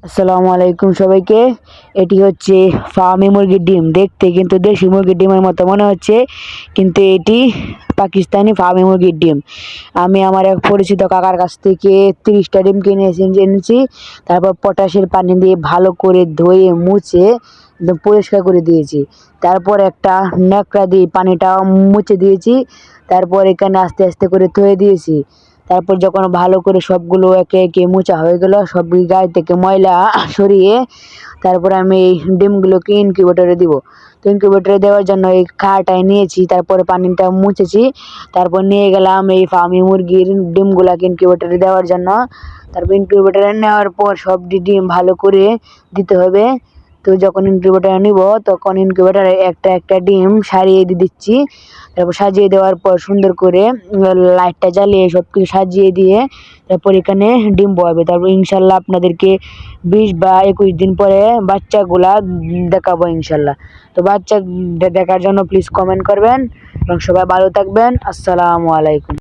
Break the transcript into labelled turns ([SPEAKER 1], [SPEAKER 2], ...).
[SPEAKER 1] আসসালামু আলাইকুম সবাইকে। এটি হচ্ছে ফার্মি মুরগির ডিম। দেখতে কিন্তু দেশি মুরগির ডিমের মতো মনে হচ্ছে, কিন্তু এটি পাকিস্তানি ফার্মি মুরগির ডিম। আমি আমার এক পরিচিত কাকার কাছ থেকে 30টা ডিম এনেছি। তারপর পটাশের পানি দিয়ে ভালো করে ধুয়ে মুছে একদম পরিষ্কার করে দিয়েছি। তারপর একটা ন্যাকড়া দিয়ে পানিটা মুছে দিয়েছি। তারপর এখানে আস্তে আস্তে করে ধুয়ে দিয়েছি। তারপর যখন ভালো করে সবগুলো একে একে মোছা হয়ে গেল, সব গায়ে থেকে ময়লা সরিয়ে তারপর আমি এই ডিমগুলোকে ইনকিউবেটরে দিব। তো ইনকিউবেটরে দেওয়ার জন্য এই খাটায় নিয়েছি, তারপরে পানিটা মুছেছি। তারপর নিয়ে গেলাম এই ফার্মি মুরগির ডিমগুলাকে ইনকিউবেটরে দেওয়ার জন্য। তারপর ইনকিউবেটরে নেওয়ার পর সবটি ডিম ভালো করে দিতে হবে। তো যখন ইনকিউবেটরে নিব তখন ইনকিউবেটরে একটা একটা ডিম সারিয়ে দিচ্ছি। তারপর সাজিয়ে দেওয়ার পর সুন্দর করে লাইটটা জ্বালিয়ে সব কিছু সাজিয়ে দিয়ে তারপর এখানে ডিম বসাবে। তারপর ইনশাল্লাহ আপনাদেরকে 20 বা 21 দিন পরে বাচ্চাগুলা দেখাবো ইনশাল্লাহ। তো বাচ্চা দেখার জন্য প্লিজ কমেন্ট করবেন এবং সবাই ভালো থাকবেন। আসসালামু আলাইকুম।